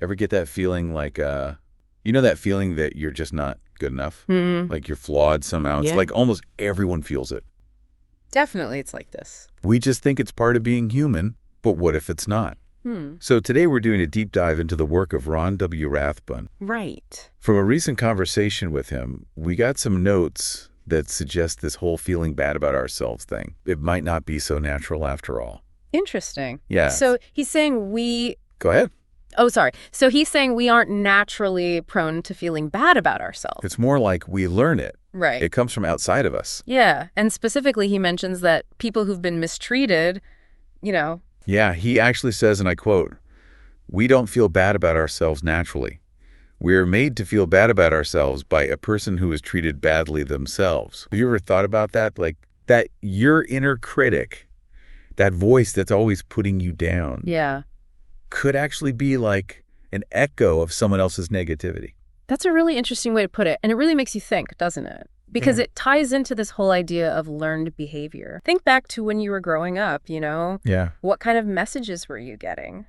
Ever get that feeling like, that feeling that you're just not good enough? Like you're flawed somehow. It's like almost everyone feels it. Definitely it's like this. We just think it's part of being human, but what if it's not? So today we're doing a deep dive into the work of Ron W Rathbun. Right. From a recent conversation with him, we got some notes that suggest this whole feeling bad about ourselves thing. It might not be so natural after all. Interesting. Yeah. So he's saying Go ahead. Oh, sorry. So he's saying we aren't naturally prone to feeling bad about ourselves. It's more like we learn it. Right. It comes from outside of us. Yeah. And specifically, he mentions that people who've been mistreated, Yeah, he actually says, and I quote, "We don't feel bad about ourselves naturally. We're made to feel bad about ourselves by a person who is treated badly themselves." Have you ever thought about that? Like that your inner critic, that voice that's always putting you down, could actually be like an echo of someone else's negativity. That's a really interesting way to put it. And it really makes you think, doesn't it? Because it ties into this whole idea of learned behavior. Think back to when you were growing up, Yeah. What kind of messages were you getting?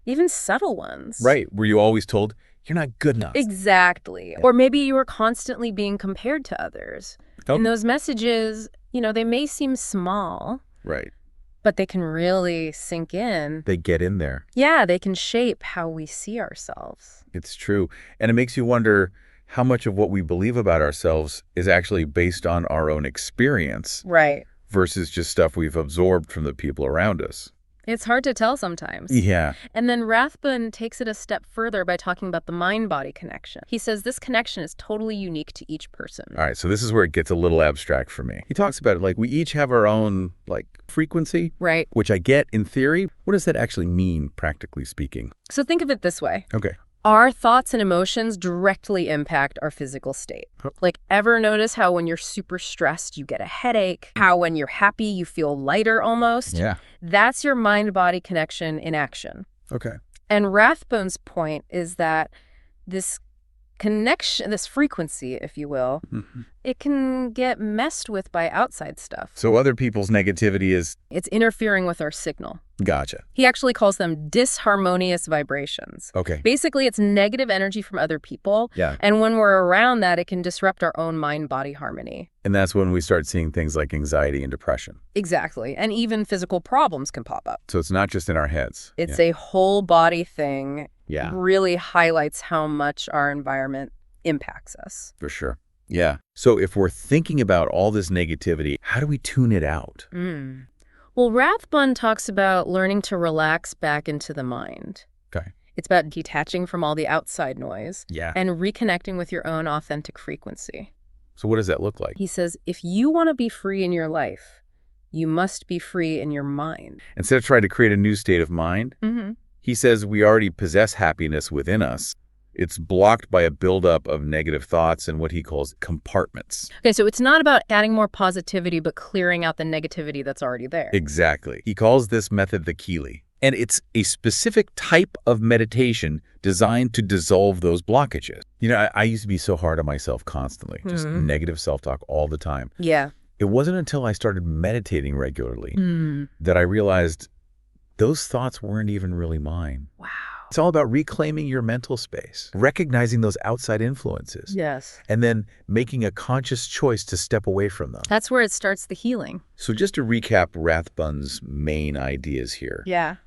Even subtle ones. Right. Were you always told, you're not good enough? Exactly. Or maybe you were constantly being compared to others. Oh. And those messages, they may seem small. Right. But they can really sink in. They get in there. Yeah, they can shape how we see ourselves. It's true. And it makes you wonder how much of what we believe about ourselves is actually based on our own experience. Right. Versus just stuff we've absorbed from the people around us. It's hard to tell sometimes. Yeah. And then Rathbun takes it a step further by talking about the mind-body connection. He says this connection is totally unique to each person. All right, so this is where it gets a little abstract for me. He talks about it like we each have our own frequency. Right. Which I get in theory. What does that actually mean, practically speaking? So think of it this way. Okay. Our thoughts and emotions directly impact our physical state. Ever notice how when you're super stressed, you get a headache? How when you're happy, you feel lighter almost? Yeah. That's your mind-body connection in action. Okay. And Rathbun's point is that this connection, this frequency, if you will, it can get messed with by outside stuff. So other people's negativity is... It's interfering with our signal. Gotcha. He actually calls them disharmonious vibrations. Okay. Basically, it's negative energy from other people. Yeah. And when we're around that, it can disrupt our own mind-body harmony. And that's when we start seeing things like anxiety and depression. Exactly. And even physical problems can pop up. So it's not just in our heads. It's a whole body thing. Yeah. Really highlights how much our environment impacts us. For sure. Yeah. So if we're thinking about all this negativity, how do we tune it out? Well, Rathbun talks about learning to relax back into the mind. Okay. It's about detaching from all the outside noise. Yeah. And reconnecting with your own authentic frequency. So what does that look like? He says, if you want to be free in your life, you must be free in your mind. Instead of trying to create a new state of mind, he says we already possess happiness within us. It's blocked by a buildup of negative thoughts and what he calls compartments. Okay, so it's not about adding more positivity, but clearing out the negativity that's already there. Exactly. He calls this method the Kelee. And it's a specific type of meditation designed to dissolve those blockages. I used to be so hard on myself constantly, just negative self-talk all the time. Yeah. It wasn't until I started meditating regularly that I realized those thoughts weren't even really mine. Wow. It's all about reclaiming your mental space, recognizing those outside influences. Yes. And then making a conscious choice to step away from them. That's where it starts the healing. So just to recap Rathbun's main ideas here. Yeah.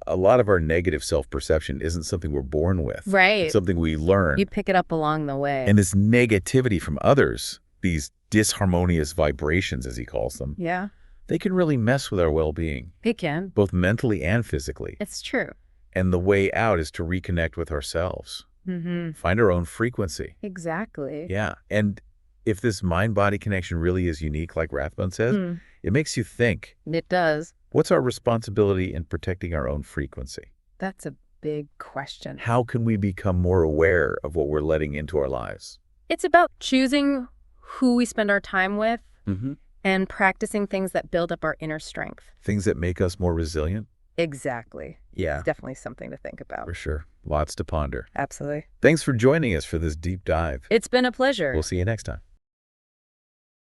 A lot of our negative self-perception isn't something we're born with. Right. It's something we learn. You pick it up along the way. And this negativity from others, these disharmonious vibrations, as he calls them, they can really mess with our well-being. It can. Both mentally and physically. It's true. And the way out is to reconnect with ourselves. Find our own frequency. Exactly. Yeah. And if this mind-body connection really is unique, like Rathbun says, it makes you think. It does. What's our responsibility in protecting our own frequency? That's a big question. How can we become more aware of what we're letting into our lives? It's about choosing who we spend our time with and practicing things that build up our inner strength. Things that make us more resilient? Exactly. Yeah. It's definitely something to think about. For sure. Lots to ponder. Absolutely. Thanks for joining us for this deep dive. It's been a pleasure. We'll see you next time.